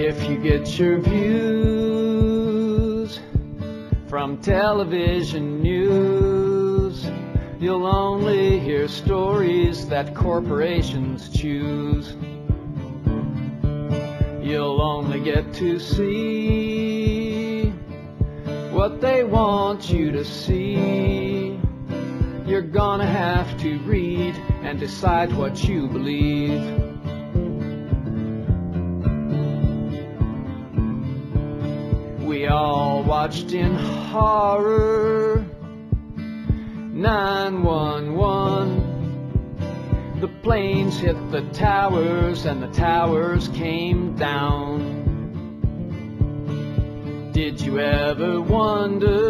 If you get your views from television news, you'll only hear stories that corporations choose. You'll only get to see what they want you to see. You're gonna have to read and decide what you believe. We all watched in horror 911. The planes hit the towers and the towers came down. Did you ever wonder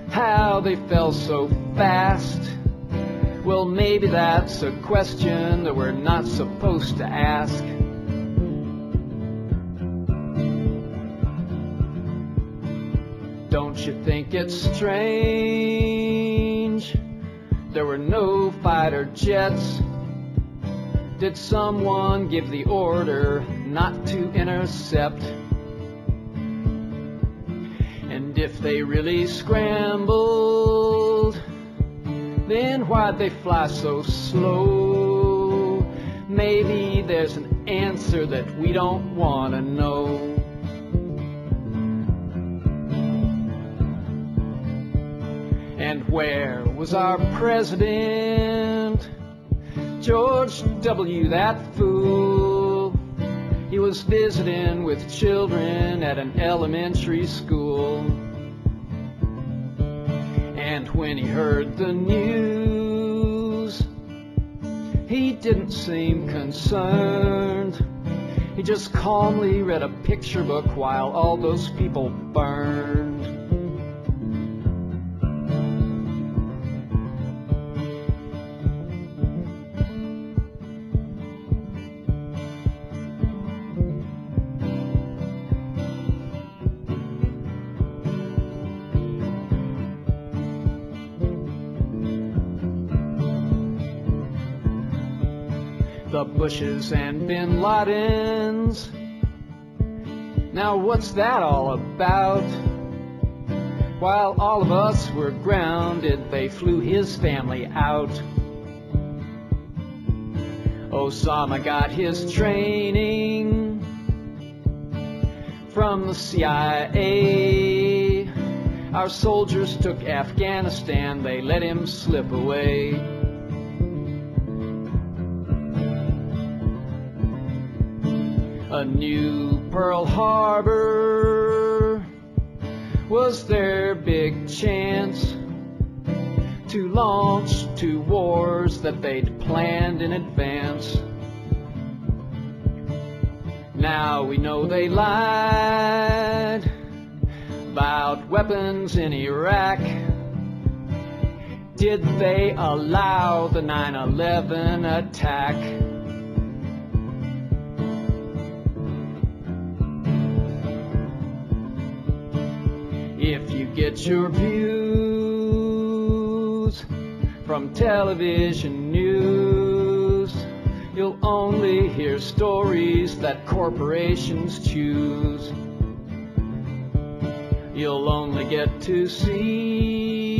how they fell so fast? Well, maybe that's a question that we're not supposed to ask. Don't you think it's strange there were no fighter jets? Did someone give the order not to intercept? And if they really scrambled, then why'd they fly so slow? Maybe there's an answer that we don't want to know. And where was our president? George W., that fool. He was visiting with children at an elementary school. And when he heard the news, he didn't seem concerned. He just calmly read a picture book while all those people burned. The Bushes and Bin Ladens. Now what's that all about? While all of us were grounded, they flew his family out. Osama got his training from the CIA. Our soldiers took Afghanistan, they let him slip away. A new Pearl Harbor was their big chance to launch two wars that they'd planned in advance. Now we know they lied about weapons in Iraq. Did they allow the 9/11 attack? If you get your views from television news, you'll only hear stories that corporations choose. You'll only get to see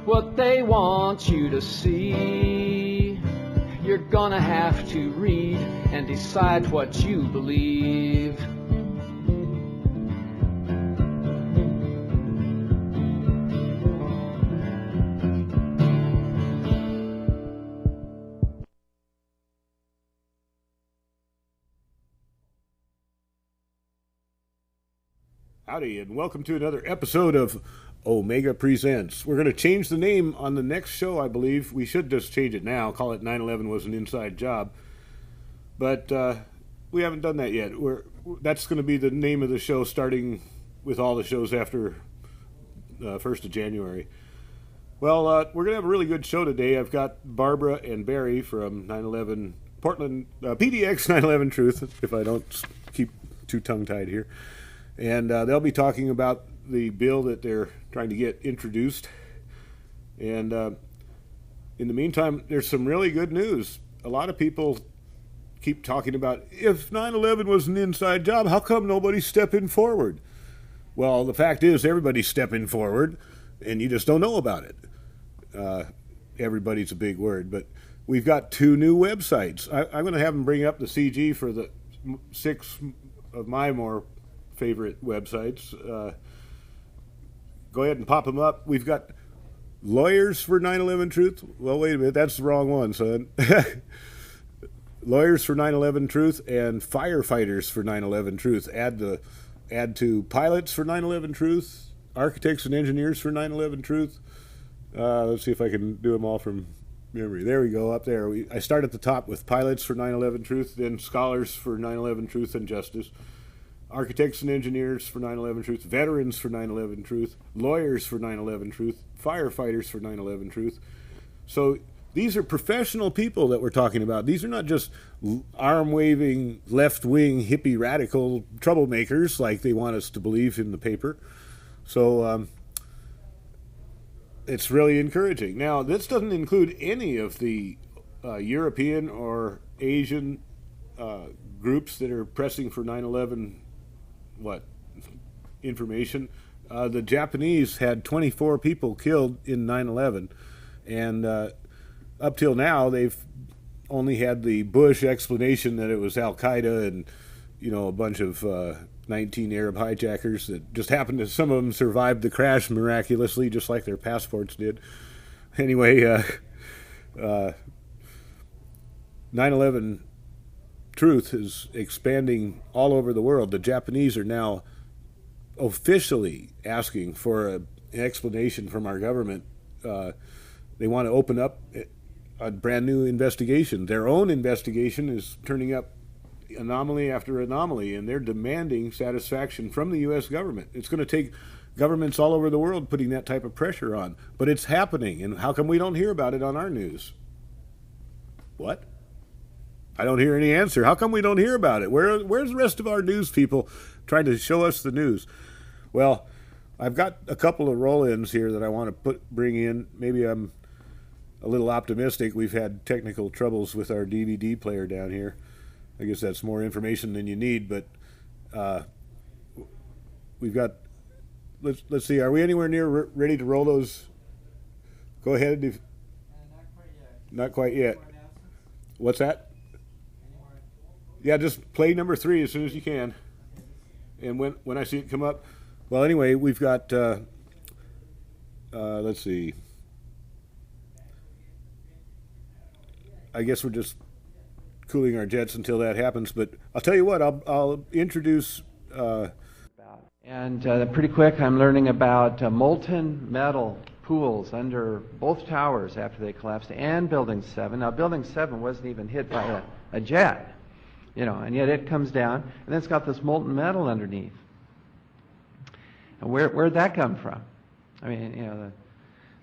what they want you to see. You're gonna have to read and decide what you believe. Howdy, and welcome to another episode of Omega Presents. We're going to change the name on the next show, I believe. We should just change it now, call it 9/11 was an inside job. But we haven't done that yet. That's going to be the name of the show, starting with all the shows after 1st of January. Well, we're going to have a really good show today. I've got Barbara and Barry from 9/11 Portland, PDX 9/11 Truth, if I don't keep too tongue-tied here. And they'll be talking about the bill that they're trying to get introduced. And in the meantime, there's some really good news. A lot of people keep talking about, if 9/11 was an inside job, how come nobody's stepping forward? Well, the fact is everybody's stepping forward, and you just don't know about it. Everybody's a big word, but we've got 2 new websites. I'm going to have them bring up the CG for the 6 of my more favorite websites. Go ahead and pop them up. We've got Lawyers for 9/11 Truth. Well, wait a minute. That's the wrong one, son. Lawyers for 9/11 Truth and Firefighters for 9/11 Truth. Add to Pilots for 9/11 Truth, Architects and Engineers for 9/11 Truth. Let's see if I can do them all from memory. There we go, up there. I start at the top with Pilots for 9/11 Truth, then Scholars for 9/11 Truth and Justice, Architects and Engineers for 9/11 Truth, Veterans for 9/11 Truth, Lawyers for 9/11 Truth, Firefighters for 9/11 Truth. So these are professional people that we're talking about. These are not just arm-waving, left-wing, hippie, radical troublemakers like they want us to believe in the paper. So it's really encouraging. Now, this doesn't include any of the European or Asian groups that are pressing for 9/11 information. The Japanese had 24 people killed in 9/11, and up till now they've only had the Bush explanation that it was Al-Qaeda and a bunch of 19 Arab hijackers that just happened to, some of them survived the crash miraculously, just like their passports did. Anyway, 9/11 Truth is expanding all over the world. The Japanese are now officially asking for an explanation from our government. They want to open up a brand new investigation. Their own investigation is turning up anomaly after anomaly, and they're demanding satisfaction from the U.S. government. It's going to take governments all over the world putting that type of pressure on. But it's happening, and how come we don't hear about it on our news? What? I don't hear any answer. How come we don't hear about it? Where's the rest of our news people trying to show us the news? Well, I've got a couple of roll-ins here that I want to bring in. Maybe I'm a little optimistic. We've had technical troubles with our DVD player down here. I guess that's more information than you need, but we've got, let's see, are we anywhere near ready to roll those? Go ahead. Not quite yet. Not quite yet. What's that? Yeah, just play number 3 as soon as you can. And when I see it come up. Well, anyway, we've got, let's see. I guess we're just cooling our jets until that happens. But I'll tell you what, I'll introduce. And pretty quick, I'm learning about molten metal pools under both towers after they collapsed, and Building 7. Now, Building 7 wasn't even hit by a jet. And yet it comes down, and then it's got this molten metal underneath. And where'd that come from? I mean,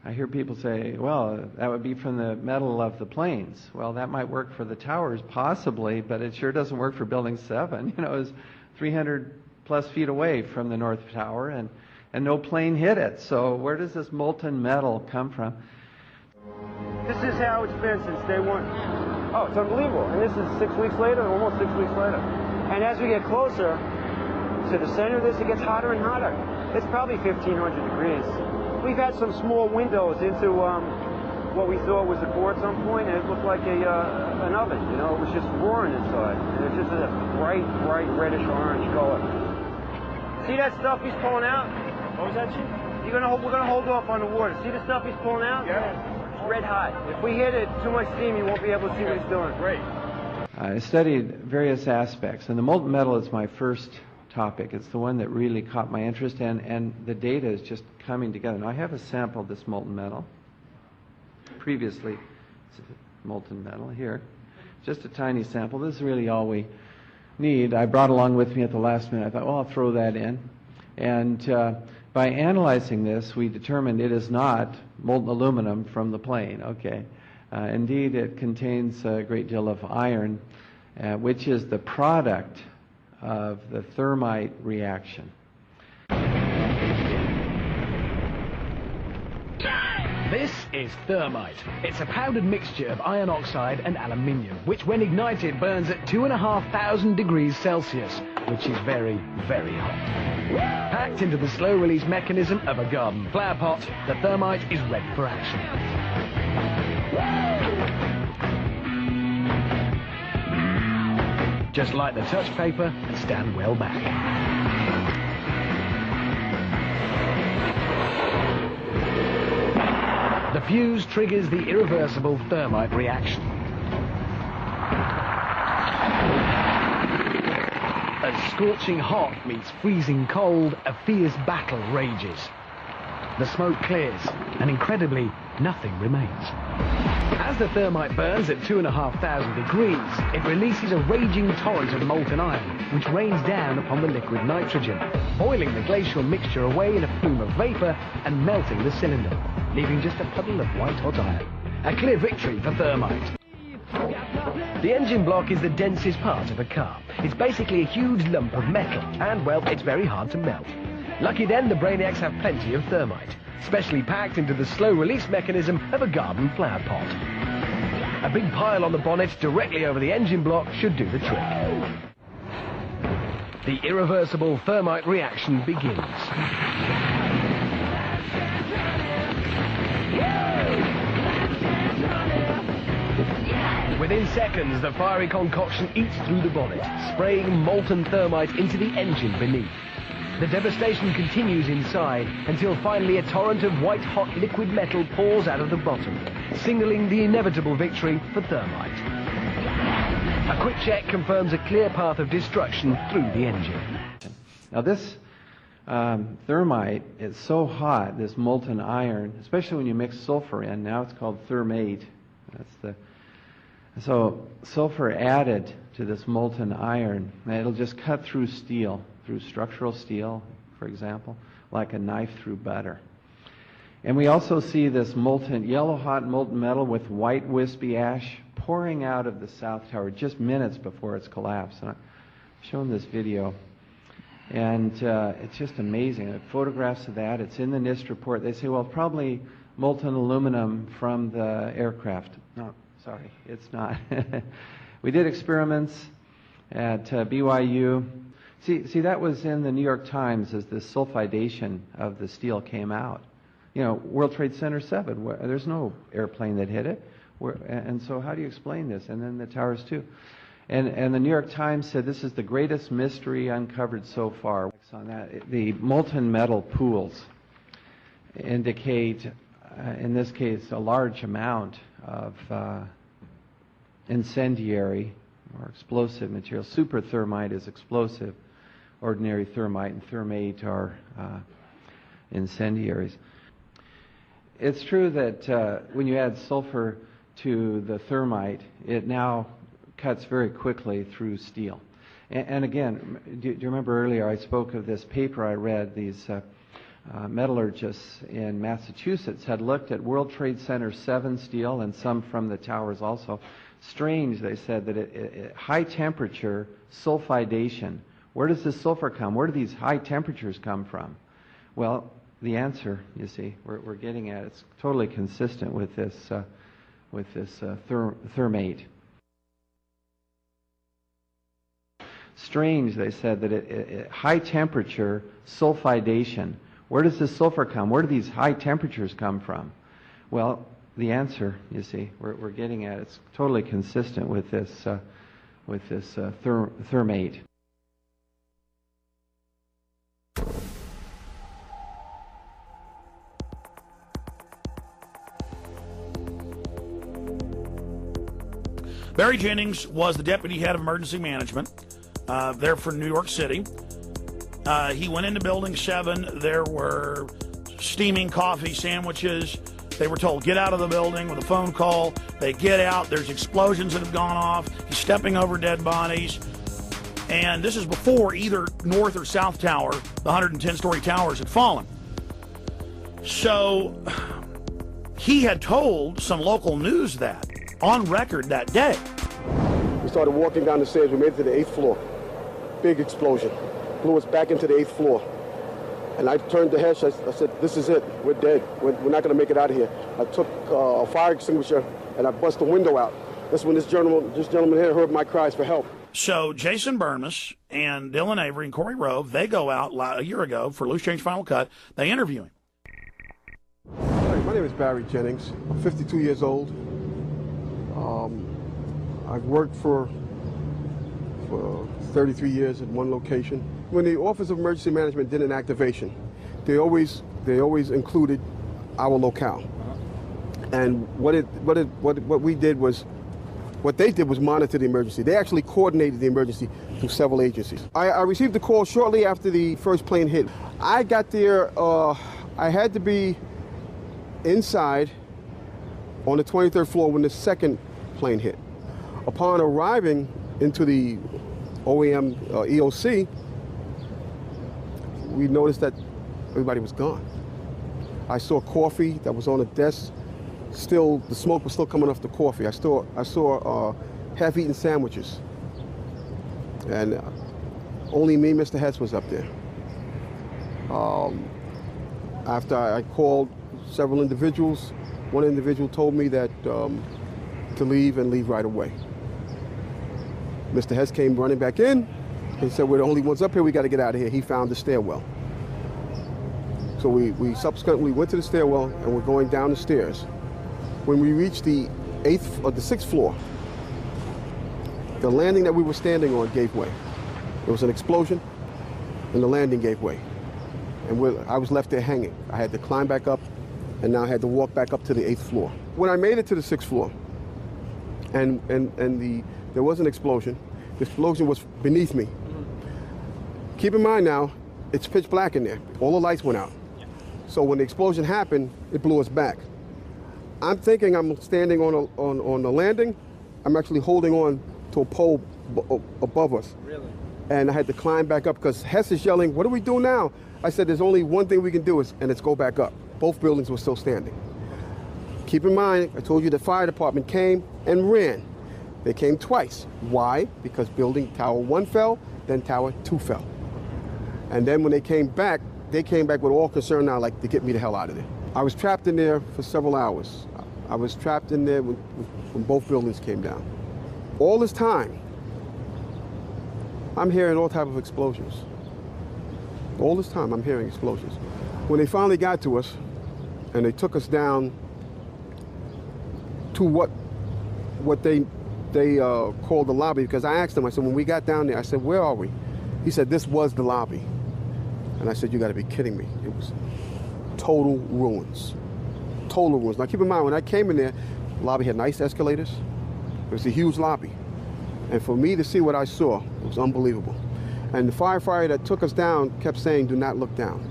I hear people say, well, that would be from the metal of the planes. Well, that might work for the towers, possibly, but it sure doesn't work for Building 7. It was 300 plus feet away from the North Tower, and no plane hit it. So where does this molten metal come from? This is how it's been since day one. Oh, it's unbelievable. And this is 6 weeks later, almost 6 weeks later. And as we get closer to the center of this, it gets hotter and hotter. It's probably 1,500 degrees. We've had some small windows into what we thought was a core at some point, and it looked like an oven. It was just roaring inside. And it's just a bright reddish orange color. See that stuff he's pulling out? What was that, Chief? We're gonna hold off on the water. See the stuff he's pulling out? Yeah. Red hot. If we hit it too much steam, you won't be able to see what he's doing. Great. I studied various aspects, and the molten metal is my first topic. It's the one that really caught my interest, and the data is just coming together. Now, I have a sample of this molten metal. Previously, molten metal here. Just a tiny sample. This is really all we need. I brought along with me at the last minute. I thought, well, I'll throw that in. And by analyzing this, we determined it is not molten aluminum from the plane. Okay. Indeed, it contains a great deal of iron, which is the product of the thermite reaction. This is thermite. It's a powdered mixture of iron oxide and aluminium, which when ignited burns at 2,500 degrees Celsius, which is very, very hot. Packed into the slow-release mechanism of a garden flower pot, the thermite is ready for action. Just light the touch paper and stand well back. The fuse triggers the irreversible thermite reaction. As scorching hot meets freezing cold, a fierce battle rages. The smoke clears, and incredibly, nothing remains. As the thermite burns at 2,500 degrees, it releases a raging torrent of molten iron, which rains down upon the liquid nitrogen, boiling the glacial mixture away in a plume of vapor and melting the cylinder, leaving just a puddle of white-hot iron. A clear victory for thermite. The engine block is the densest part of a car. It's basically a huge lump of metal, and, well, it's very hard to melt. Lucky then, the brainiacs have plenty of thermite, specially packed into the slow-release mechanism of a garden flower pot. A big pile on the bonnet directly over the engine block should do the trick. The irreversible thermite reaction begins. Within seconds, the fiery concoction eats through the bonnet, spraying molten thermite into the engine beneath. The devastation continues inside until finally a torrent of white-hot liquid metal pours out of the bottom, signaling the inevitable victory for thermite. A quick check confirms a clear path of destruction through the engine. Now this thermite is so hot, this molten iron, especially when you mix sulfur in. Now it's called THRMATE. So sulfur added to this molten iron, it'll just cut through steel, through structural steel, for example, like a knife through butter. And we also see this molten, yellow-hot molten metal with white wispy ash pouring out of the South Tower just minutes before its collapse. And I've shown this video, and it's just amazing. Photographs of that, it's in the NIST report. They say, well, probably molten aluminum from the aircraft. No, sorry, it's not. We did experiments at BYU. See, that was in the New York Times as the sulfidation of the steel came out. You know, World Trade Center 7, there's no airplane that hit it. And so how do you explain this? And then the towers too. And the New York Times said this is the greatest mystery uncovered so far. On that, the molten metal pools indicate, in this case, a large amount of incendiary or explosive material. Super thermite is explosive. Ordinary thermite and thermate are incendiaries. It's true that when you add sulfur to the thermite, it now cuts very quickly through steel. And again, do you remember earlier I spoke of this paper I read? These metallurgists in Massachusetts had looked at World Trade Center 7 steel and some from the towers also. Strange, they said, that high temperature sulfidation. Where does this sulfur come? Where do these high temperatures come from? Well, the answer, you see, we're getting at, it's totally consistent with this thermate. Strange, they said, that high temperature sulfidation. Where does this sulfur come? Where do these high temperatures come from? Well, the answer, you see, we're getting at, it's totally consistent with this thermate. Barry Jennings was the deputy head of emergency management there for New York City. He went into Building 7. There were steaming coffee sandwiches. They were told, get out of the building with a phone call. They get out. There's explosions that have gone off. He's stepping over dead bodies. And this is before either North or South Tower, the 110-story towers, had fallen. So he had told some local news that, on record that day. We started walking down the stairs. We made it to the 8th floor. Big explosion. Blew us back into the 8th floor. And I turned to Hesh. I said, this is it. We're dead. We're not going to make it out of here. I took a fire extinguisher and I bust the window out. That's when this gentleman here heard my cries for help. So Jason Burmis and Dylan Avery and Corey Rove, they go out a year ago for Loose Change Final Cut. They interview him. Hi, my name is Barry Jennings. I'm 52 years old. I've worked for 33 years at one location. When the Office of Emergency Management did an activation, they always included our locale. And what they did was monitor the emergency. They actually coordinated the emergency through several agencies. I received the call shortly after the first plane hit. I got there, I had to be inside on the 23rd floor when the second plane hit. Upon arriving into the OEM EOC, we noticed that everybody was gone. I saw coffee that was on the desk. Still, the smoke was still coming off the coffee. I saw half-eaten sandwiches. And only me, Mr. Hess, was up there. After I called several individuals, one individual told me that to leave and leave right away. Mr. Hess came running back in and said, we're the only ones up here, we got to get out of here. He found the stairwell. So we subsequently went to the stairwell and we're going down the stairs. When we reached the 6th floor, the landing that we were standing on gave way. There was an explosion and the landing gave way. And I was left there hanging. I had to climb back up and now I had to walk back up to the 8th floor. When I made it to the 6th floor and there was an explosion, the explosion was beneath me. Keep in mind now, it's pitch black in there. All the lights went out. So when the explosion happened, it blew us back. I'm thinking I'm standing on the landing. I'm actually holding on to a pole above us. Really? And I had to climb back up because Hess is yelling, what do we do now? I said, there's only one thing we can do, and it's go back up. Both buildings were still standing. Keep in mind, I told you the fire department came and ran. They came twice. Why? Because building Tower 1 fell, then Tower 2 fell. And then when they came back with all concern now, like, to get me the hell out of there. I was trapped in there for several hours. I was trapped in there when both buildings came down. All this time, I'm hearing all types of explosions. All this time, I'm hearing explosions. When they finally got to us, and they took us down to what they called the lobby, because I asked them, I said, when we got down there, I said, where are we? He said, this was the lobby. And I said, you got to be kidding me. It was total ruins. Total ruins. Now keep in mind, when I came in there, the lobby had nice escalators. It was a huge lobby. And for me to see what I saw, it was unbelievable. And the firefighter that took us down kept saying, do not look down.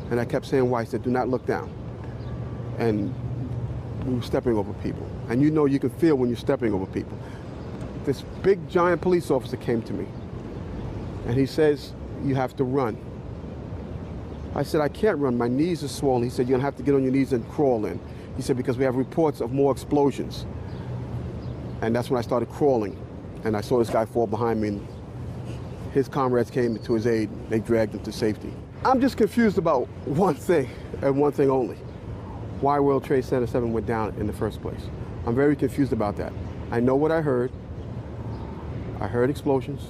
And I kept saying, why? He said, do not look down. And we were stepping over people. And you know you can feel when you're stepping over people. This big, giant police officer came to me. And he says, you have to run. I said, I can't run. My knees are swollen. He said, you're going to have to get on your knees and crawl in. He said, because we have reports of more explosions. And that's when I started crawling. And I saw this guy fall behind me. And his comrades came to his aid. They dragged him to safety. I'm just confused about one thing, and one thing only. Why World Trade Center 7 went down in the first place. I'm very confused about that. I know what I heard. I heard explosions.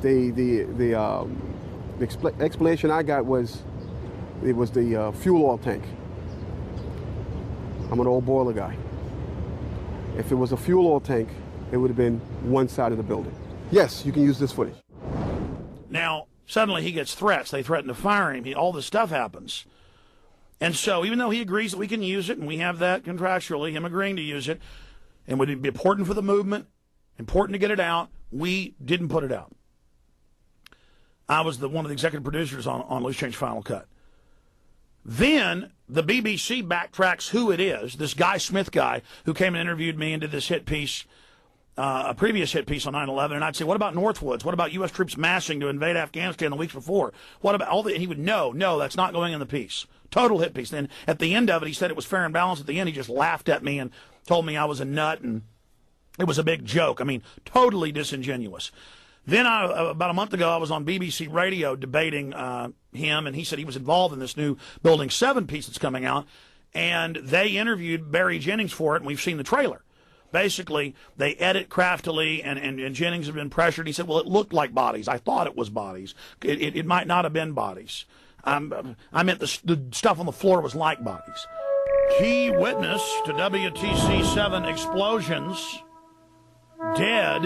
The explanation I got was it was the fuel oil tank. I'm an old boiler guy. If it was a fuel oil tank, it would have been one side of the building. Yes, you can use this footage. Now, suddenly he gets threats. They threaten to fire him. All this stuff happens. And so even though he agrees that we can use it, and we have that contractually, him agreeing to use it, and would be important for the movement, important to get it out, we didn't put it out. I was one of the executive producers on Loose Change Final Cut. Then the BBC backtracks who it is, this Guy Smith guy who came and interviewed me and did this hit piece, a previous hit piece on 9/11, and I'd say, what about Northwoods? What about U.S. troops massing to invade Afghanistan the weeks before? What about all that? He would, no, that's not going in the piece. Total hit piece. Then at the end of it, he said it was fair and balanced. At the end, he just laughed at me and told me I was a nut, and it was a big joke. I mean, totally disingenuous. Then about a month ago, I was on BBC Radio debating him, and he said he was involved in this new Building 7 piece that's coming out, and they interviewed Barry Jennings for it, and we've seen the trailer. Basically, they edit craftily, and Jennings had been pressured. He said, well, it looked like bodies. I thought it was bodies. It might not have been bodies. I meant the stuff on the floor was like bodies. Key witness to WTC 7 explosions, dead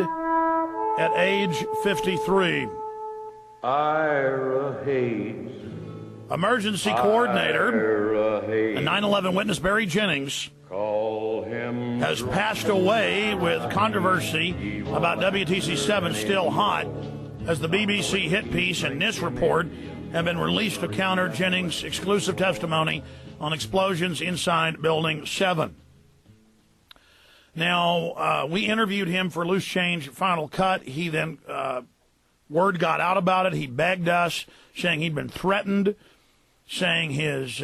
at age 53. Ira Hayes. Emergency coordinator, a 9/11 witness, Barry Jennings, has passed away with controversy about WTC 7 still hot, as the BBC hit piece and NIST report have been released to counter Jennings' exclusive testimony on explosions inside Building 7. Now, we interviewed him for Loose Change Final Cut. He then, word got out about it. He begged us, saying he'd been threatened, saying his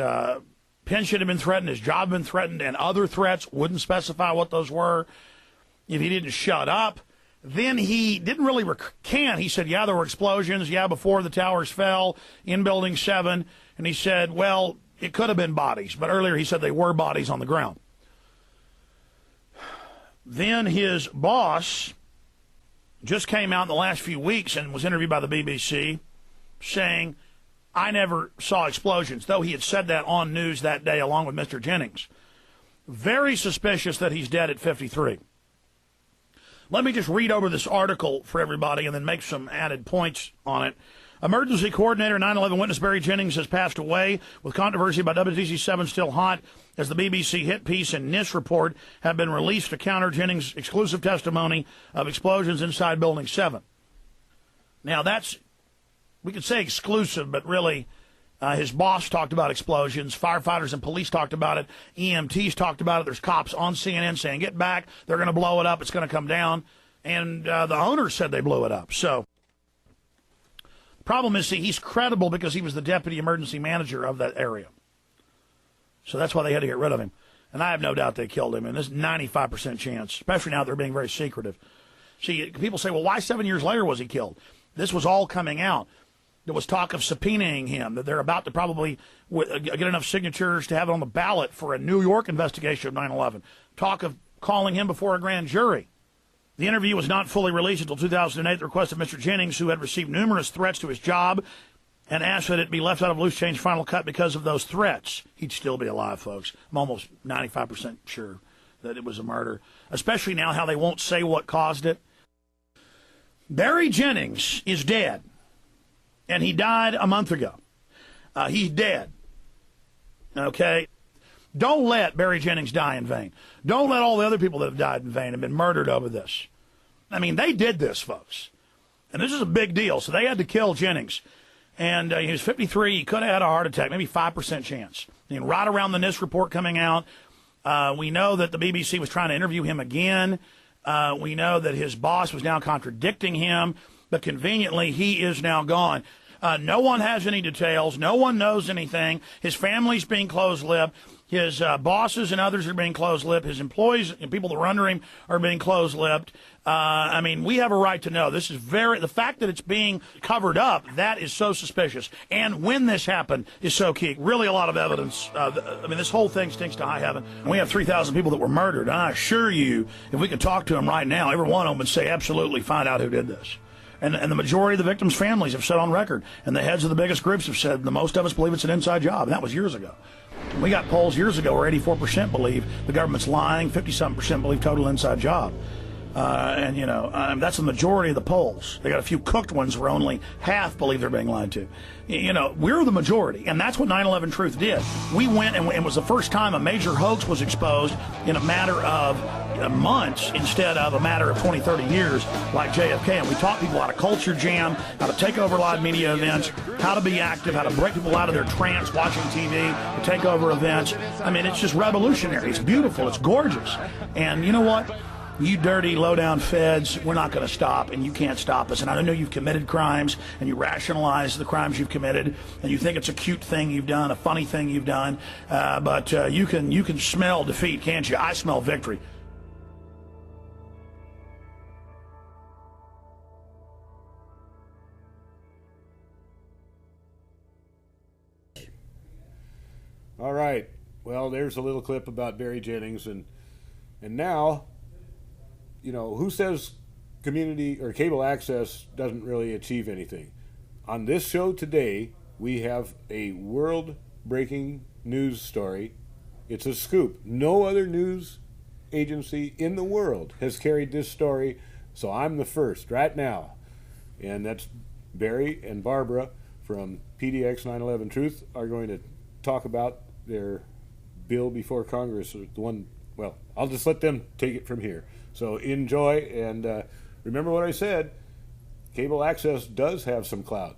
pension had been threatened, his job had been threatened, and other threats. Wouldn't specify what those were if he didn't shut up. Then he didn't really recant. He said, yeah, there were explosions, yeah, before the towers fell in Building 7. And he said, well, it could have been bodies. But earlier he said they were bodies on the ground. Then his boss just came out in the last few weeks and was interviewed by the BBC saying, I never saw explosions, though he had said that on news that day along with Mr. Jennings. Very suspicious that he's dead at 53. Let me just read over this article for everybody and then make some added points on it. Emergency coordinator, 9/11 witness Barry Jennings has passed away, with controversy about WTC 7 still hot, as the BBC hit piece and NIST report have been released to counter Jennings' exclusive testimony of explosions inside Building 7. Now that's, we could say exclusive, but really his boss talked about explosions. Firefighters and police talked about it. EMTs talked about it. There's cops on CNN saying, get back. They're going to blow it up. It's going to come down. And the owners said they blew it up. So the problem is, see, he's credible because he was the deputy emergency manager of that area. So that's why they had to get rid of him. And I have no doubt they killed him. And there's 95% chance, especially now they're being very secretive. See, people say, well, why 7 years later was he killed? This was all coming out. There was talk of subpoenaing him, that they're about to probably get enough signatures to have it on the ballot for a New York investigation of 9/11. Talk of calling him before a grand jury. The interview was not fully released until 2008 at the request of Mr. Jennings, who had received numerous threats to his job and asked that it be left out of Loose Change Final Cut because of those threats. He'd still be alive, folks. I'm almost 95% sure that it was a murder, especially now how they won't say what caused it. Barry Jennings is dead. And he died a month ago. He's dead. Okay? Don't let Barry Jennings die in vain. Don't let all the other people that have died in vain and been murdered over this. I mean, they did this, folks. And this is a big deal. So they had to kill Jennings. And he was 53. He could have had a heart attack, maybe 5% chance. And right around the NIST report coming out, we know that the BBC was trying to interview him again. We know that his boss was now contradicting him. But conveniently, he is now gone. No one has any details. No one knows anything. His family's being closed-lipped. His bosses and others are being closed-lipped. His employees and people that were under him are being closed-lipped. I mean, we have a right to know. This is the fact that it's being covered up, that is so suspicious. And when this happened is so key. Really a lot of evidence. I mean, this whole thing stinks to high heaven. We have 3,000 people that were murdered. And I assure you, if we could talk to them right now, every one of them would say, absolutely, find out who did this. And the majority of the victims' families have said on record, and the heads of the biggest groups have said, the most of us believe it's an inside job, and that was years ago. We got polls years ago where 84% believe the government's lying, 50-something% believe total inside job. And, you know, that's the majority of the polls. They got a few cooked ones where only half believe they're being lied to. You know, we're the majority, and that's what 9/11 Truth did. We went, and it was the first time a major hoax was exposed in a matter of months instead of a matter of 20, 30 years like JFK. And we taught people how to culture jam, how to take over live media events, how to be active, how to break people out of their trance watching TV, to take over events. I mean, it's just revolutionary. It's beautiful. It's gorgeous. And you know what? You dirty, low-down feds, we're not going to stop, and you can't stop us. And I know you've committed crimes, and you rationalize the crimes you've committed, and you think it's a cute thing you've done, a funny thing you've done, but you can smell defeat, can't you? I smell victory. All right. Well, there's a little clip about Barry Jennings, and now, who says community or cable access doesn't really achieve anything? On this show today, we have a world-breaking news story. It's a scoop. No other news agency in the world has carried this story, so I'm the first right now. And that's Barry and Barbara from PDX 9/11 Truth are going to talk about their bill before Congress. Well, I'll just let them take it from here. So enjoy, and remember what I said, cable access does have some clout.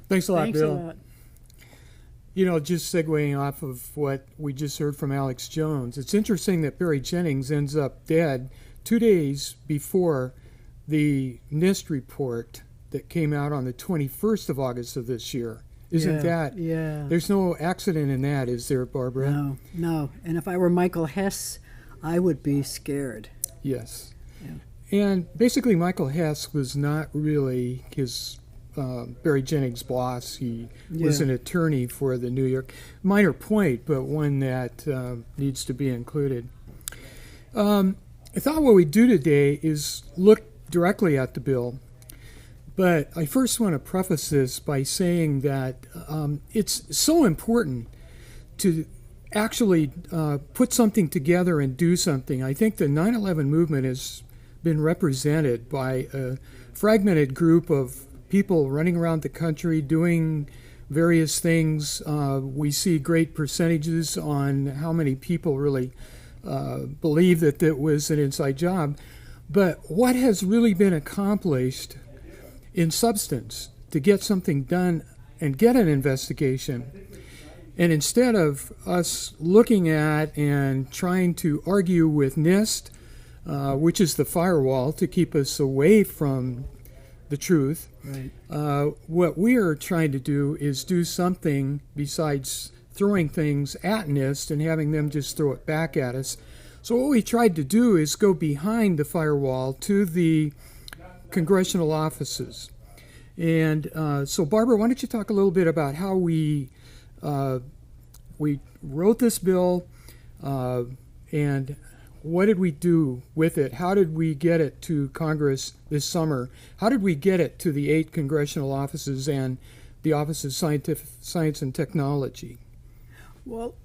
Thanks a lot, Thanks Bill. a lot. Just segueing off of what we just heard from Alex Jones, it's interesting that Barry Jennings ends up dead 2 days before the NIST report that came out on the 21st of August of this year. Isn't that? Yeah. There's no accident in that, is there, Barbara? No. And if I were Michael Hess, I would be scared. Yes. Yeah. And basically, Michael Hess was not really his Barry Jennings' boss. He was an attorney for the New York. Minor point, but one that needs to be included. I thought what we do today is look directly at the bill. But I first want to preface this by saying that it's so important to actually put something together and do something. I think the 9/11 movement has been represented by a fragmented group of people running around the country doing various things. We see great percentages on how many people really believe that it was an inside job. But what has really been accomplished in substance to get something done and get an investigation? And instead of us looking at and trying to argue with NIST, which is the firewall to keep us away from the truth, Right. what we are trying to do is do something besides throwing things at NIST and having them just throw it back at us. So what we tried to do is go behind the firewall to the congressional offices. And so, Barbara, why don't you talk a little bit about how we wrote this bill and what did we do with it? How did we get it to Congress this summer? How did we get it to the 8 congressional offices and the Office of Science and Technology? Well,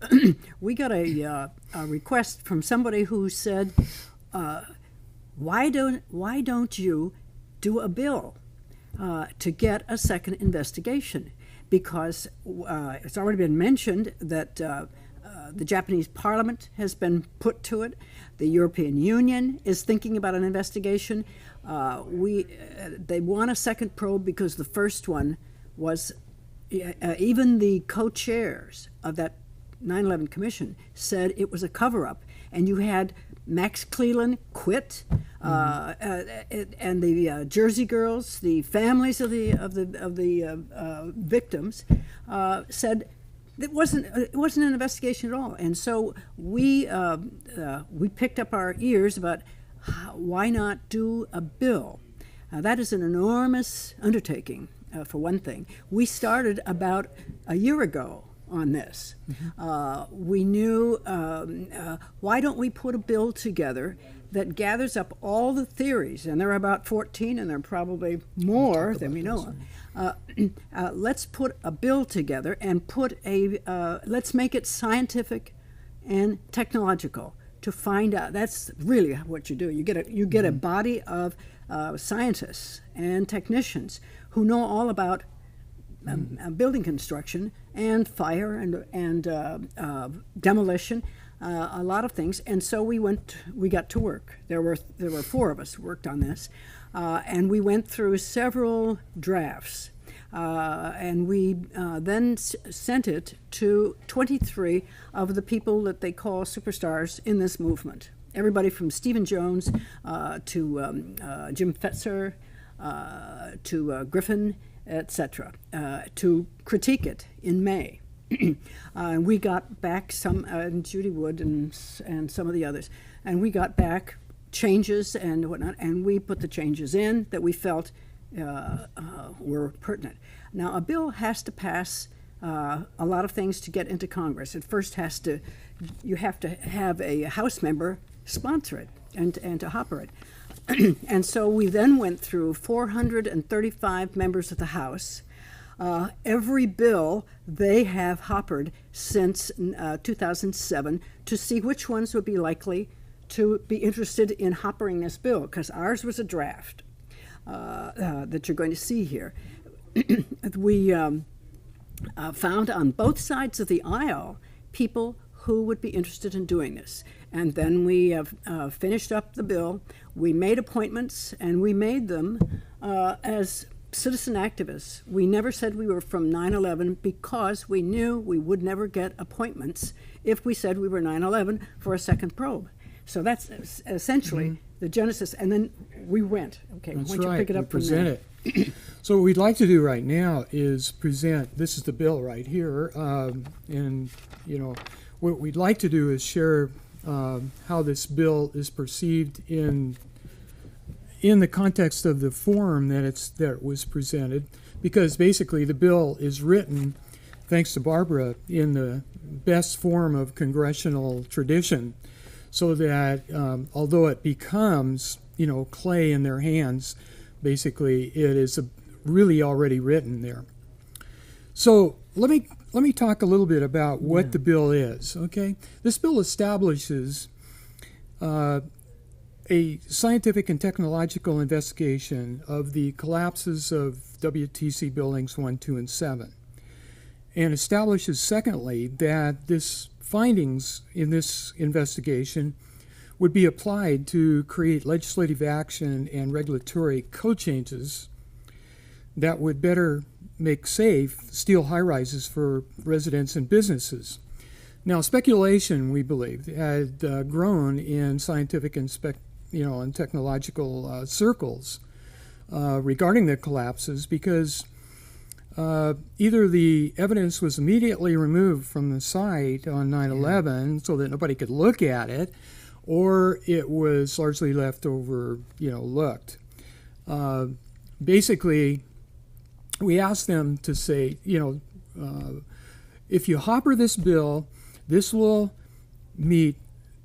we got a request from somebody who said, why don't you do a bill to get a second investigation? Because it's already been mentioned that the Japanese Parliament has been put to it. The European Union is thinking about an investigation. They want a second probe because the first one was, even the co-chairs of that 9/11 Commission said it was a cover-up, and you had Max Cleland quit, and the Jersey girls, the families of the victims, said it wasn't an investigation at all. And so we picked up our ears about why not do a bill. That is an enormous undertaking. For one thing, we started about a year ago on this. We knew, why don't we put a bill together that gathers up all the theories, and there are about 14, and there are probably more than we know of. Let's put a bill together and let's make it scientific and technological to find out. That's really what you do. You get a body of scientists and technicians who know all about building construction and fire and demolition, a lot of things. And so we got to work. There were 4 of us who worked on this, and we went through several drafts, and we then sent it to 23 of the people that they call superstars in this movement. Everybody from Stephen Jones to Jim Fetzer to Griffin, etc., to critique it in May. We got back some, and Judy Wood and some of the others, and we got back changes and whatnot, and we put the changes in that we felt were pertinent. Now, a bill has to pass a lot of things to get into Congress. It first you have to have a House member sponsor it and to hopper it. And so we then went through 435 members of the House. Every bill they have hoppered since 2007 to see which ones would be likely to be interested in hoppering this bill, because ours was a draft that you're going to see here. We found on both sides of the aisle people who would be interested in doing this. And then we finished up the bill. We made appointments, and we made them as citizen activists. We never said we were from 9/11 because we knew we would never get appointments if we said we were 9/11 for a second probe. So that's essentially the genesis. And then we went. Okay, that's why don't you pick it up from there? It. So what we'd like to do right now is present, this is the bill right here, and what we'd like to do is share how this bill is perceived in the context of the form that it was presented, because basically the bill is written, thanks to Barbara, in the best form of congressional tradition, so that although it becomes clay in their hands, basically it is really already written there. So let me talk a little bit about what the bill is. Okay, this bill establishes a scientific and technological investigation of the collapses of WTC buildings 1, 2, and 7, and establishes, secondly, that this findings in this investigation would be applied to create legislative action and regulatory code changes that would better make safe steel high-rises for residents and businesses. Now, speculation, we believe, had grown in scientific and technological circles regarding the collapses, because either the evidence was immediately removed from the site on 9/11 so that nobody could look at it, or it was largely left overlooked. Basically, we asked them to say, if you hopper this bill, this will meet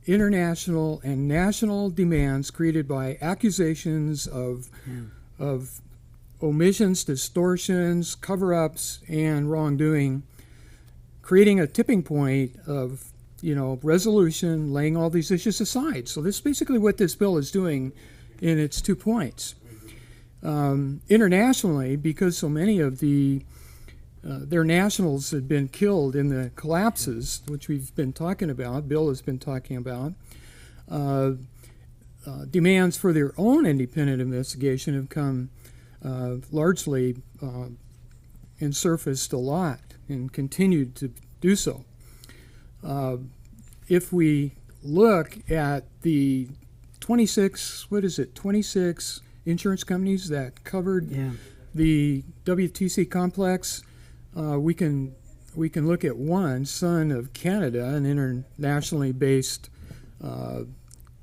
international and national demands created by accusations of omissions, distortions, cover-ups, and wrongdoing, creating a tipping point of resolution, laying all these issues aside. So this is basically what this bill is doing in its 2 points. Internationally, because so many of their nationals had been killed in the collapses, which we've been talking about, Bill has been talking about, demands for their own independent investigation have come largely and surfaced a lot and continued to do so. If we look at the 26 insurance companies that covered the WTC complex, we can look at one, Sun of Canada, an internationally based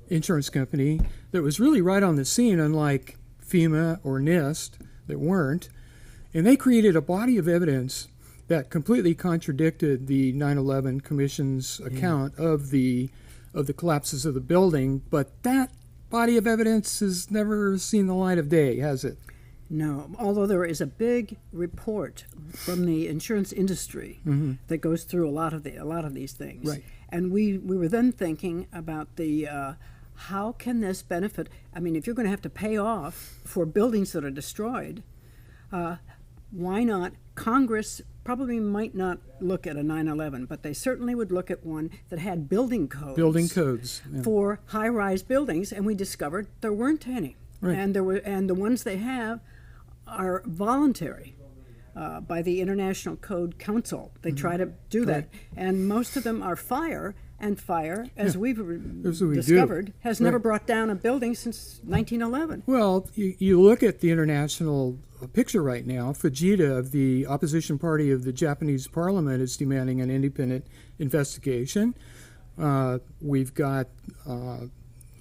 insurance company that was really right on the scene, unlike FEMA or NIST that weren't, and they created a body of evidence that completely contradicted the 9/11 Commission's account of the collapses of the building. But that body of evidence has never seen the light of day, has it? No, although there is a big report from the insurance industry that goes through a lot of these things. Right. And we were then thinking about how can this benefit? I mean, if you're going to have to pay off for buildings that are destroyed, why not? Congress probably might not look at a 9/11, but they certainly would look at one that had building codes. For high-rise buildings, and we discovered there weren't any. Right. And the ones they have are voluntary by the International Code Council. They try to do that, and most of them are fire. And fire, as we've discovered, has never brought down a building since 1911. Well, you look at the international picture right now. Fujita of the opposition party of the Japanese parliament is demanding an independent investigation. We've got,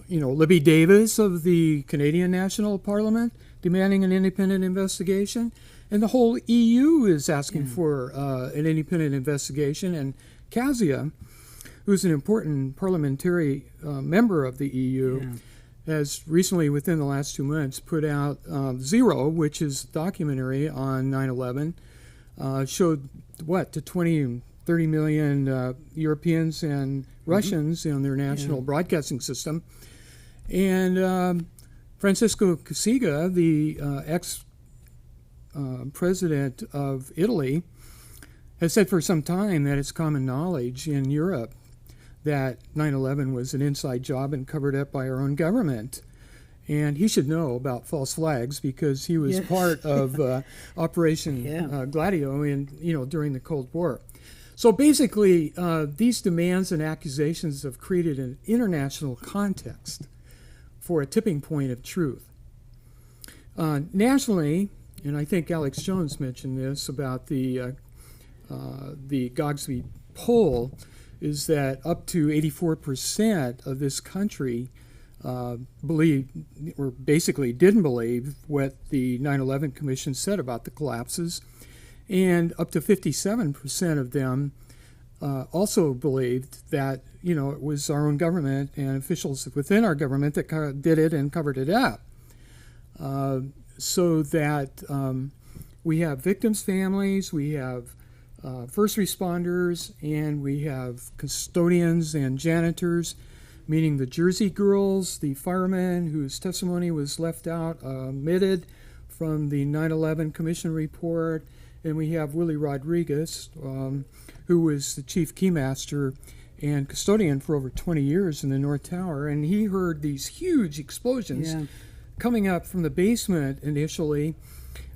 Libby Davis of the Canadian National Parliament demanding an independent investigation. And the whole EU is asking for an independent investigation. And Kazia, who's an important parliamentary member of the EU, has recently, within the last 2 months, put out Zero, which is a documentary on 9/11, showed, to 20 and 30 million Europeans and Russians in their national broadcasting system. And Francisco Cossiga, the ex-president of Italy, has said for some time that it's common knowledge in Europe that 9/11 was an inside job and covered up by our own government. And he should know about false flags because he was part of Operation Gladio during the Cold War. So basically, these demands and accusations have created an international context for a tipping point of truth. Nationally, and I think Alex Jones mentioned this about the Gogsby poll, is that up to 84% of this country believed, or basically didn't believe, what the 9/11 Commission said about the collapses, and up to 57% of them also believed that it was our own government and officials within our government that did it and covered it up. So that we have victims' families, we have first responders, and we have custodians and janitors, meaning the Jersey girls, the firemen whose testimony was left out, omitted from the 9/11 Commission report, and we have Willie Rodriguez, who was the chief keymaster and custodian for over 20 years in the North Tower, and he heard these huge explosions coming up from the basement initially,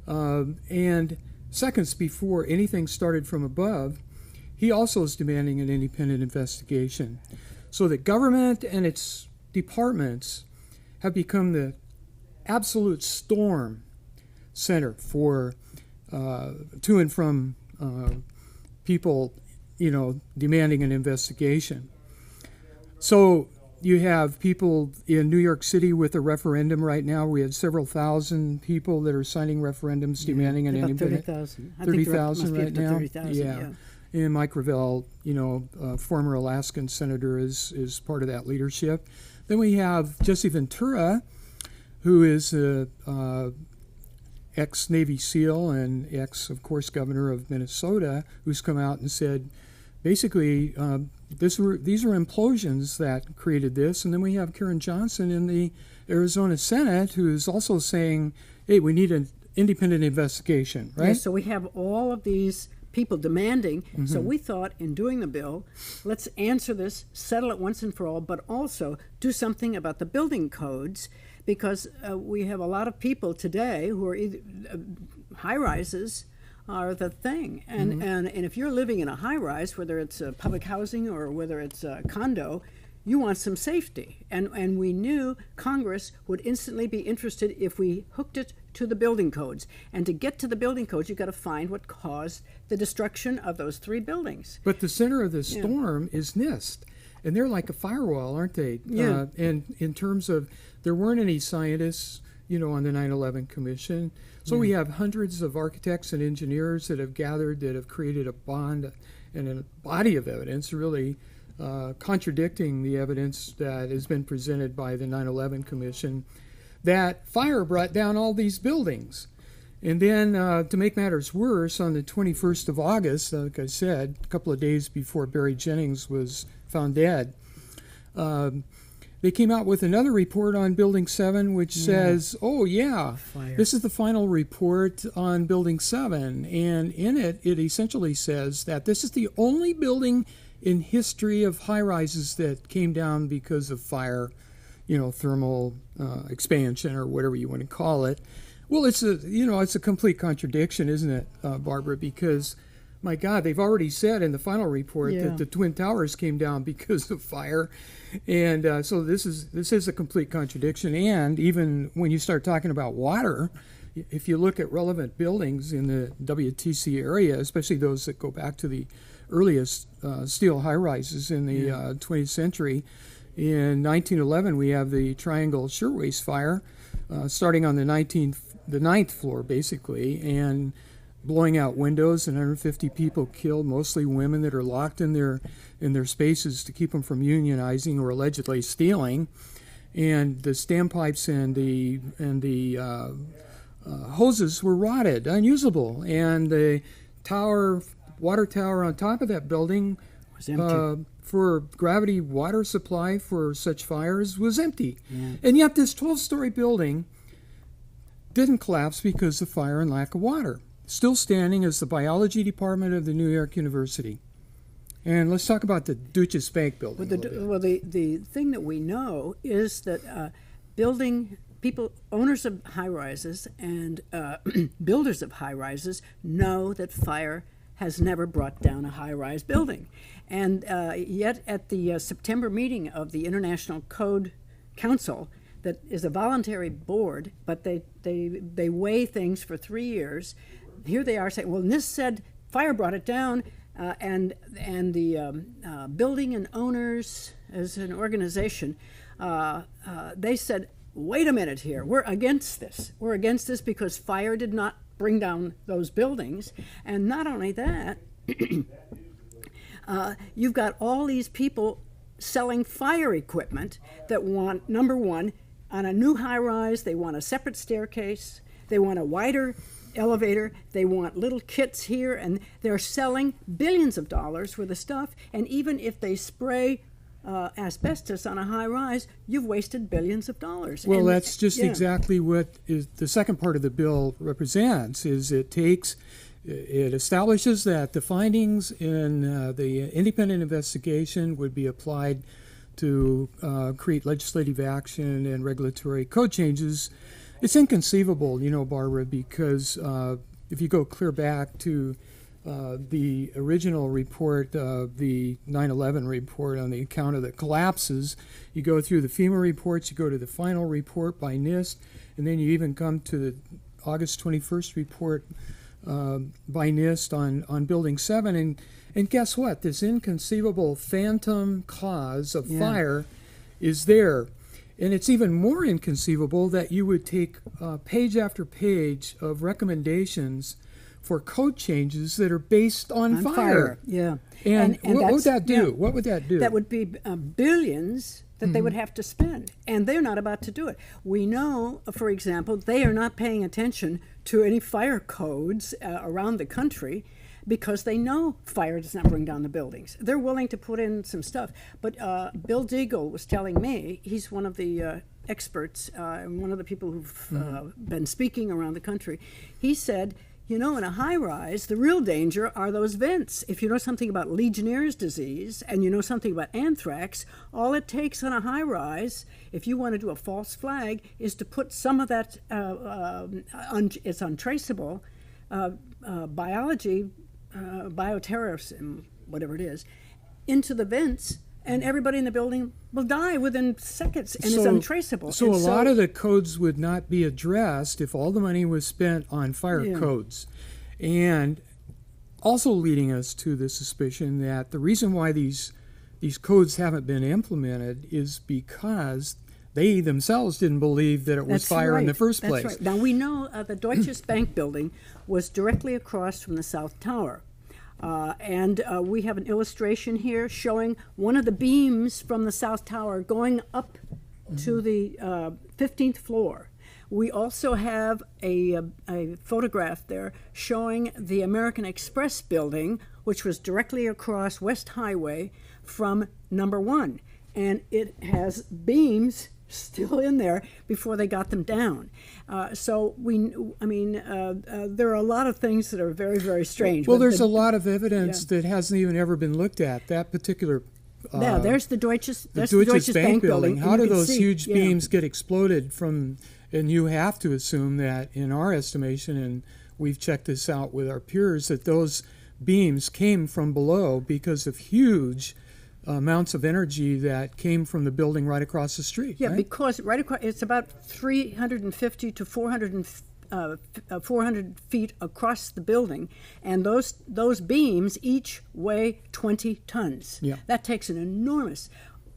and seconds before anything started from above. He also is demanding an independent investigation. So the government and its departments have become the absolute storm center for to and from people, demanding an investigation. So you have people in New York City with a referendum right now. We had several thousand people that are signing referendums demanding an independent. 30,000. 30,000 right now. 30,000, And Mike Gravel, former Alaskan senator, is part of that leadership. Then we have Jesse Ventura, who is a ex-Navy SEAL and ex, of course, governor of Minnesota, who's come out and said, basically, these are implosions that created this. And then we have Karen Johnson in the Arizona Senate, who is also saying, hey, we need an independent investigation, right? Yes, so we have all of these people demanding. So we thought, in doing the bill, let's answer this, settle it once and for all, but also do something about the building codes, because we have a lot of people today who are either high-rises are the thing. And if you're living in a high-rise, whether it's public housing or whether it's a condo, you want some safety. And we knew Congress would instantly be interested if we hooked it to the building codes. And to get to the building codes, you've got to find what caused the destruction of those 3 buildings. But the center of the storm is NIST. And they're like a firewall, aren't they? Yeah. And in terms of, there weren't any scientists, on the 9/11 Commission. So we have hundreds of architects and engineers that have gathered, that have created a bond and a body of evidence, really contradicting the evidence that has been presented by the 9/11 Commission, that fire brought down all these buildings. And then to make matters worse, on the 21st of August, like I said, a couple of days before Barry Jennings was found dead, they came out with another report on Building 7, which says, Fire. This is the final report on Building 7. And in it, it essentially says that this is the only building in history of high-rises that came down because of fire, thermal expansion or whatever you want to call it. Well, it's a complete contradiction, isn't it, Barbara? Because, my God, they've already said in the final report that the Twin Towers came down because of fire. And so this is a complete contradiction. And even when you start talking about water, if you look at relevant buildings in the WTC area, especially those that go back to the earliest steel high-rises in the 20th century, in 1911 we have the Triangle Shirtwaist Fire. Starting on the the 9th floor, basically, and blowing out windows, and 150 people killed, mostly women that are locked in their spaces to keep them from unionizing or allegedly stealing. And the standpipes and the hoses were rotted, unusable, and the water tower on top of that building was empty. For gravity water supply for such fires was empty. Yeah. And yet this 12-story building didn't collapse because of fire and lack of water. Still standing is the biology department of the New York University. And let's talk about the Deutsche Bank building. The thing that we know is that owners of high-rises and builders of high-rises know that fire has never brought down a high-rise building. And yet at the September meeting of the International Code Council, that is a voluntary board, but they weigh things for 3 years, here they are saying, well, NIST said fire brought it down, and the building and owners as an organization, they said, wait a minute here, we're against this. We're against this because fire did not bring down those buildings. And not only that, you've got all these people selling fire equipment that want, number one, on a new high-rise, they want a separate staircase, they want a wider elevator, they want little kits here, and they're selling billions of dollars worth of stuff. And even if they spray asbestos on a high-rise, you've wasted billions of dollars. Well, that's just exactly what is the second part of the bill represents, is it establishes that the findings in the independent investigation would be applied to create legislative action and regulatory code changes. It's inconceivable, Barbara, because if you go clear back to the original report, the 9/11 report on the account of the collapses, you go through the FEMA reports, you go to the final report by NIST, and then you even come to the August 21st report by NIST on Building 7, and guess what? This inconceivable phantom cause of fire is there. And it's even more inconceivable that you would take page after page of recommendations for code changes that are based on fire. Yeah. And what would that do? Yeah. What would that do? That would be billions that they would have to spend, and they're not about to do it. We know, for example, they are not paying attention to any fire codes around the country because they know fire does not bring down the buildings. They're willing to put in some stuff. But Bill Deagle was telling me, he's one of the experts, and one of the people who've been speaking around the country. He said, in a high-rise, the real danger are those vents. If you know something about Legionnaire's disease and you know something about anthrax, all it takes on a high-rise, if you want to do a false flag, is to put some of that, it's untraceable, biology, bioterrorism, whatever it is, into the vents, and everybody in the building will die within seconds, and it's untraceable. So a lot of the codes would not be addressed if all the money was spent on fire codes. And also leading us to the suspicion that the reason why these codes haven't been implemented is because they themselves didn't believe that it was fire in the first place. That's right. Now, we know the Deutsche Bank building was directly across from the South Tower. And we have an illustration here showing one of the beams from the South Tower going up to the 15th floor. We also have a photograph there showing the American Express building, which was directly across West Highway from number 1. And it has beams still in there before they got them down. So there are a lot of things that are very, very strange. Well, there's a lot of evidence that hasn't even ever been looked at. That particular there's the Deutsche Bank building. How do those huge beams get exploded from? And you have to assume that, in our estimation, and we've checked this out with our peers, that those beams came from below because of huge amounts of energy that came from the building right across the street. Yeah, right? Because right across, it's about 350 to 400 feet across the building, and those beams each weigh 20 tons. Yeah. That takes an enormous.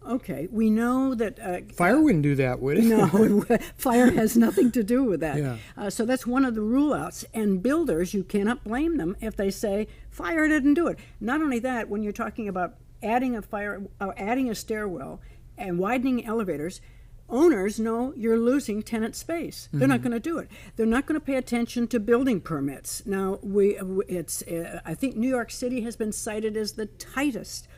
Okay, we know that fire wouldn't do that, would it? No, fire has nothing to do with that. Yeah. So that's one of the rule outs. And builders, you cannot blame them if they say fire didn't do it. Not only that, when you're talking about adding a stairwell and widening elevators, owners know you're losing tenant space. They're not going to do it. They're not going to pay attention to building permits. Now, I think New York City has been cited as the tightest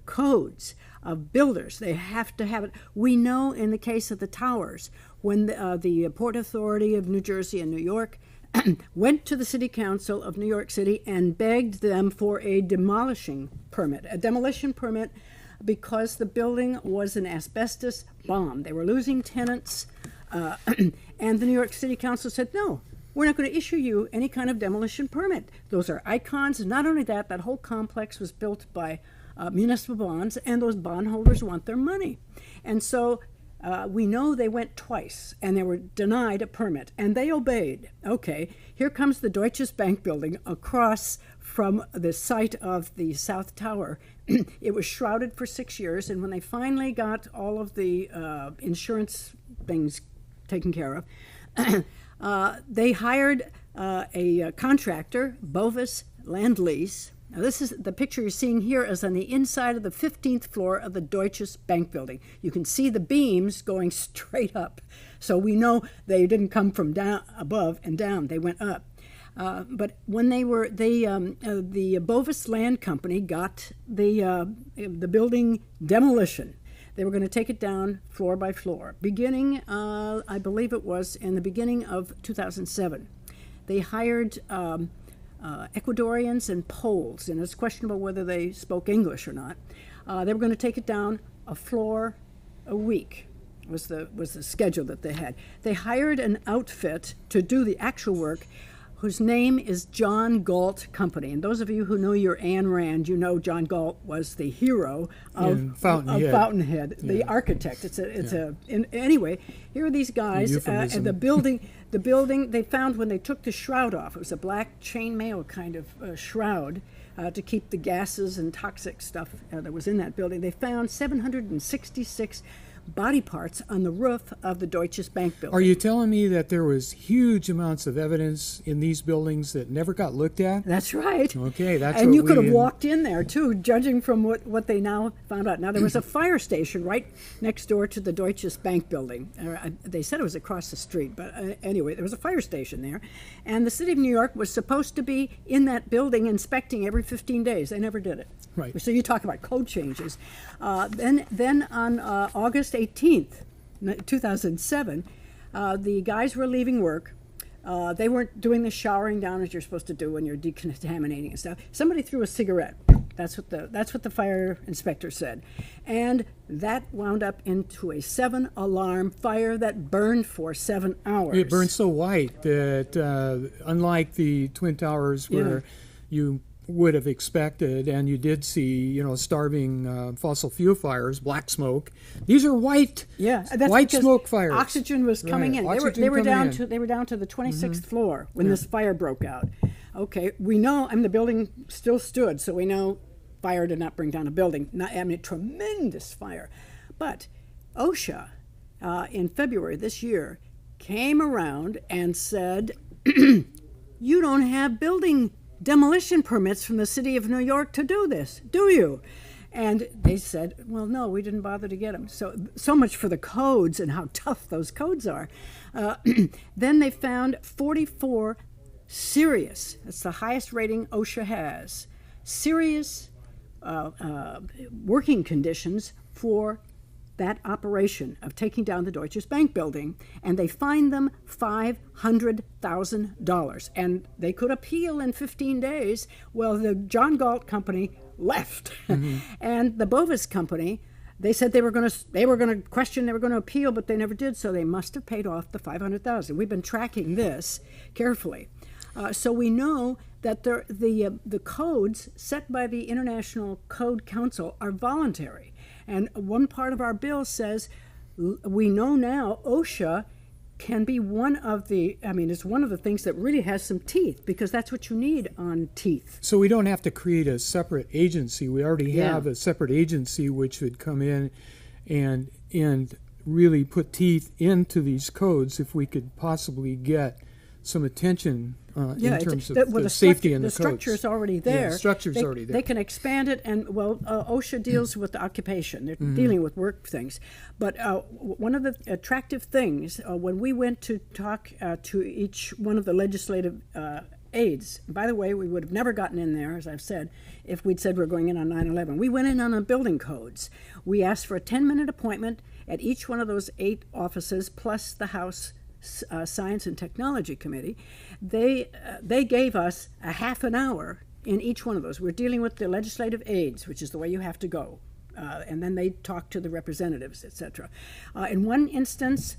codes of builders. They have to have it. We know in the case of the towers, when the Port Authority of New Jersey and New York went to the City Council of New York City and begged them for a demolition permit, because the building was an asbestos bomb. They were losing tenants, and the New York City Council said, no, we're not going to issue you any kind of demolition permit. Those are icons. And not only that, that whole complex was built by municipal bonds, and those bondholders want their money. And so we know they went twice, and they were denied a permit, and they obeyed. Okay, here comes the Deutsche Bank building across from the site of the South Tower. It was shrouded for 6 years, and when they finally got all of the insurance things taken care of, they hired a contractor, Bovis Land Lease. Now, this is the picture you're seeing here is on the inside of the 15th floor of the Deutsche Bank building. You can see the beams going straight up. So we know they didn't come from down above and down. They went up. But when the Bovis Land Company got the building demolition, they were going to take it down floor by floor, beginning, I believe it was in the beginning of 2007. They hired Ecuadorians and Poles, and it's questionable whether they spoke English or not. They were going to take it down a floor a week. Was the schedule that they had. They hired an outfit to do the actual work, whose name is John Galt Company. And those of you who know your Ayn Rand, you know John Galt was the hero of Fountainhead, the architect. Anyway, here are these guys, and the building, they found when they took the shroud off, it was a black chainmail kind of shroud to keep the gases and toxic stuff that was in that building. They found 766 body parts on the roof of the Deutsche Bank building. Are you telling me that there was huge amounts of evidence in these buildings that never got looked at? That's right. Okay, that's and you could have walked in there too, judging from what they now found out. Now there was a fire station right next door to the Deutsche Bank building. They said it was across the street, but anyway, there was a fire station there, and the city of New York was supposed to be in that building inspecting every 15 days. They never did it. Right. So you talk about code changes. Then on August 18th, 2007, the guys were leaving work. They weren't doing the showering down as you're supposed to do when you're decontaminating and stuff. Somebody threw a cigarette. That's what the fire inspector said. And that wound up into a 7-alarm fire that burned for 7 hours. It burned so white that unlike the Twin Towers where you would have expected, and you did see, starving fossil fuel fires, black smoke. These are white, white smoke fires. Oxygen was coming in. They were down to the 26th floor when this fire broke out. Okay, we know. The building still stood, so we know fire did not bring down a building. Tremendous fire, but OSHA in February this year came around and said, "You don't have building demolition permits from the city of New York to do this, do you?" And they said, well, no, we didn't bother to get them. So much for the codes and how tough those codes are. Then they found 44 serious, that's the highest rating OSHA has, serious working conditions for that operation of taking down the Deutsche Bank building, and they fined them $500,000. And they could appeal in 15 days. Well, the John Galt Company left. And the Bovis Company, they said they were going to question, they were going to appeal, but they never did, so they must have paid off the $500,000. We've been tracking this carefully. So we know that the codes set by the International Code Council are voluntary. And one part of our bill says we know now OSHA can be one of the, it's one of the things that really has some teeth, because that's what you need on teeth. So we don't have to create a separate agency. We already have a separate agency which would come in and really put teeth into these codes if we could possibly get some attention in terms of the safety in the codes. The structure is already there. Yeah, the structure's already there. They can expand it, and OSHA deals with the occupation. They're dealing with work things. But one of the attractive things, when we went to talk to each one of the legislative aides, by the way, we would have never gotten in there, as I've said, if we'd said we're going in on 9/11. We went in on building codes. We asked for a 10-minute appointment at each one of those 8 offices, plus the House Science and Technology Committee. They gave us a half an hour in each one of those. We're dealing with the legislative aides, which is the way you have to go. And then they talk to the representatives, etc. In one instance,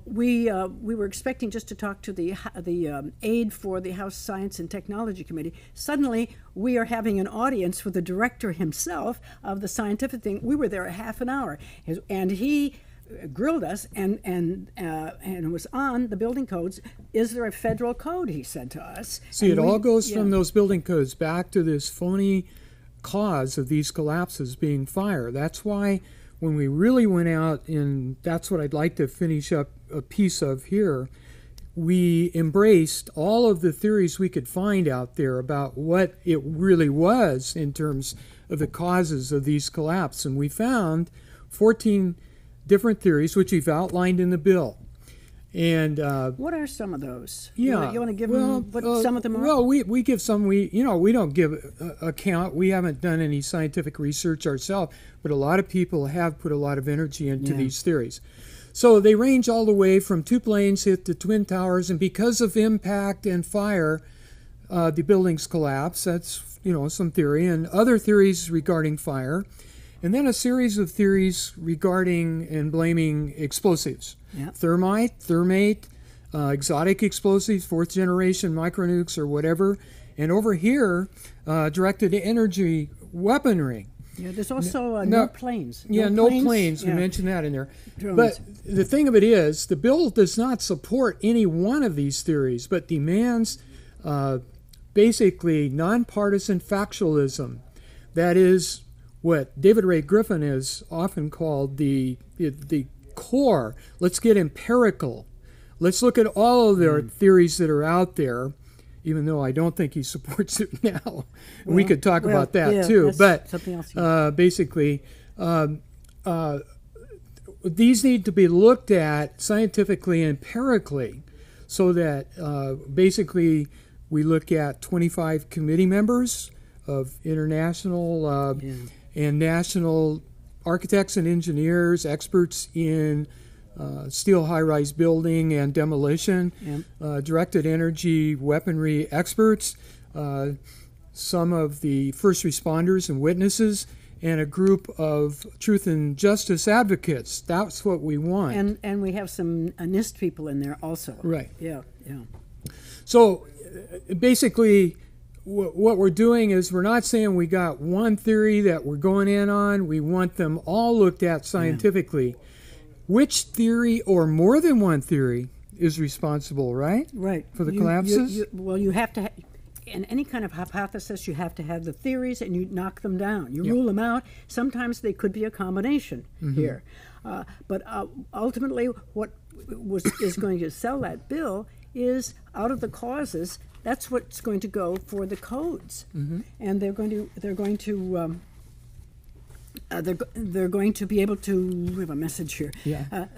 we were expecting just to talk to the aide for the House Science and Technology Committee. Suddenly, we are having an audience with the director himself of the scientific thing. We were there a half an hour, and he grilled us and it was on the building codes. Is there a federal code, he said to us. See, it all goes from those building codes back to this phony cause of these collapses being fire. That's why when we really went out, and that's what I'd like to finish up a piece of here, we embraced all of the theories we could find out there about what it really was in terms of the causes of these collapses. And we found 14 different theories, which we've outlined in the bill. And what are some of those? Yeah, you want to give them what some of them are? Well, we give some. We don't give a count. We haven't done any scientific research ourselves, but a lot of people have put a lot of energy into these theories. So they range all the way from 2 planes hit to twin towers, and because of impact and fire, the buildings collapse. That's some theory, and other theories regarding fire. And then a series of theories regarding and blaming explosives. Yeah. THRMATE, exotic explosives, 4th generation micronukes or whatever. And over here, directed energy weaponry. Yeah, there's also no planes. No planes. We mentioned that in there. Drones. But the thing of it is, the bill does not support any one of these theories, but demands basically nonpartisan factualism. That is what David Ray Griffin has often called the core. Let's get empirical. Let's look at all of the theories that are out there, even though I don't think he supports it now. Well, we could talk about that too. But basically, these need to be looked at scientifically and empirically, so that basically we look at 25 committee members of international and national architects and engineers, experts in steel high-rise building and demolition, directed energy weaponry experts, some of the first responders and witnesses, and a group of truth and justice advocates. That's what we want. And we have some NIST people in there also. Right. Yeah. So basically, what we're doing is we're not saying we got one theory that we're going in on. We want them all looked at scientifically. Which theory or more than one theory is responsible, right? Right. For the collapses? You have to, in any kind of hypothesis, you have to have the theories and you knock them down. You rule them out. Sometimes they could be a combination here. But ultimately, what is going to sell that bill is out of the causes. That's what's going to go for the codes, and they're going to be able to. We have a message here.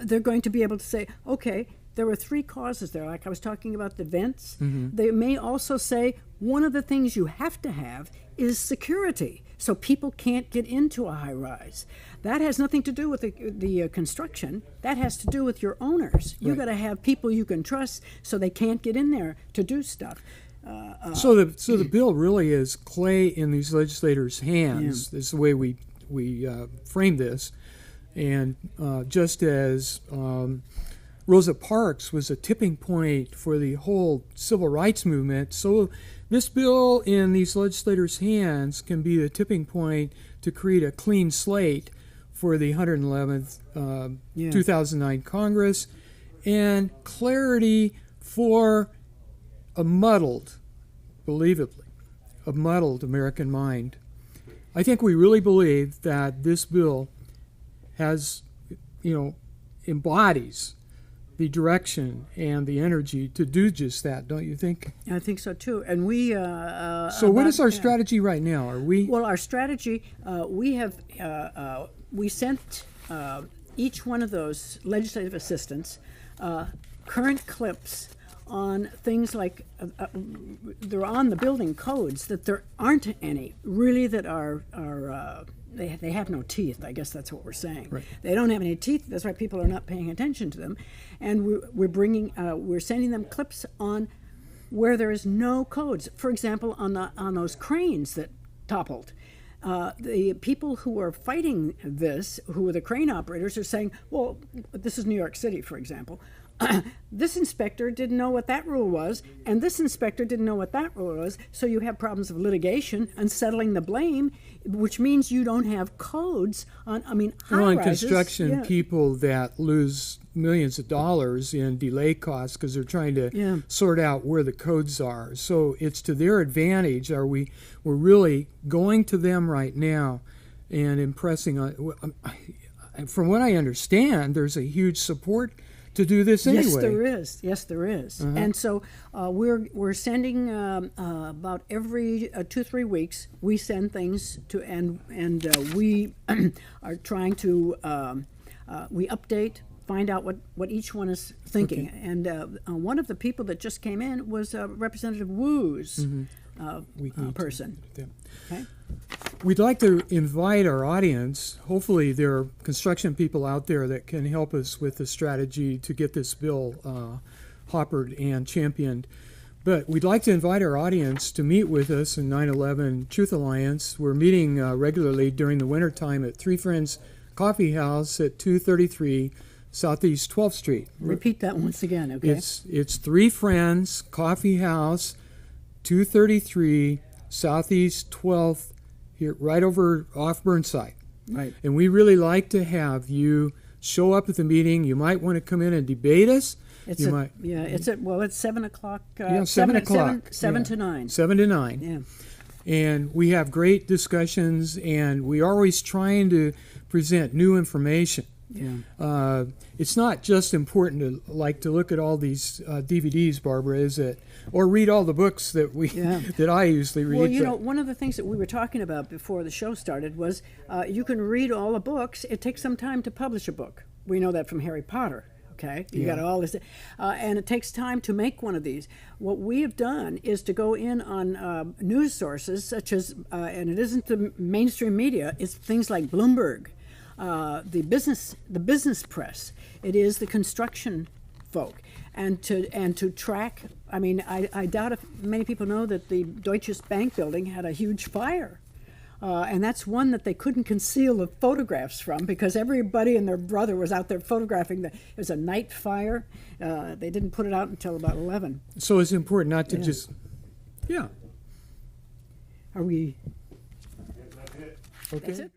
They're going to be able to say, okay, there were 3 causes there. Like I was talking about the vents. They may also say one of the things you have to have is security, so people can't get into a high rise. That has nothing to do with the construction. That has to do with your owners. You've got to have people you can trust, so they can't get in there to do stuff. So the bill really is clay in these legislators' hands. Is the way we frame this, and just as Rosa Parks was a tipping point for the whole civil rights movement, so this bill in these legislators' hands can be the tipping point to create a clean slate for the 111th 2009 Congress, and clarity for a muddled, believably, a muddled American mind. I think we really believe that this bill has embodies the direction and the energy to do just that, don't you think? I think so too. And we. So, what is our strategy right now? Are we? Well, our strategy, we have we sent each one of those legislative assistants current clips on things like they're on the building codes, that there aren't any really that are they have no teeth. I guess that's what we're saying. Right. They don't have any teeth. That's why people are not paying attention to them. And we're sending them clips on where there is no codes. For example, on those cranes that toppled. The people who are fighting this, who are the crane operators, are saying, well, this is New York City, for example. This inspector didn't know what that rule was, and this inspector didn't know what that rule was, so you have problems of litigation and settling the blame, which means you don't have codes on, high-rises. On construction, people that lose millions of dollars in delay costs because they're trying to sort out where the codes are. So it's to their advantage. We're really going to them right now and impressing on. From what I understand, there's a huge support to do this anyway. Yes, there is. And so we're sending about every 2-3 weeks. We send things to, and we are trying to we update, find out what each one is thinking. Okay. And one of the people that just came in was Representative Wu's person. Okay. We'd like to invite our audience. Hopefully there are construction people out there that can help us with the strategy to get this bill hoppered and championed. But we'd like to invite our audience to meet with us in 9/11 Truth Alliance. We're meeting regularly during the wintertime at Three Friends Coffee House at 233 Southeast 12th Street. Repeat that once again, okay? It's Three Friends Coffee House, 233 Southeast 12th, here right over off Burnside. Right. And we really like to have you show up at the meeting. You might want to come in and debate us. It's 7 o'clock. 7 o'clock. 7 to 9. 7 to 9. Yeah. And we have great discussions, and we're always trying to present new information. Yeah. It's not just important to look at all these DVDs, Barbara, is it? Or read all the books that that I usually read. Well, one of the things that we were talking about before the show started was you can read all the books. It takes some time to publish a book. We know that from Harry Potter. Okay, you got all this, and it takes time to make one of these. What we have done is to go in on news sources such as, and it isn't the mainstream media. It's things like Bloomberg. The business press. It is the construction folk, and to track. I doubt if many people know that the Deutsche Bank building had a huge fire, and that's one that they couldn't conceal the photographs from because everybody and their brother was out there photographing. It was a night fire. They didn't put it out until about 11. So it's important not to just. Are we? Okay. That's it.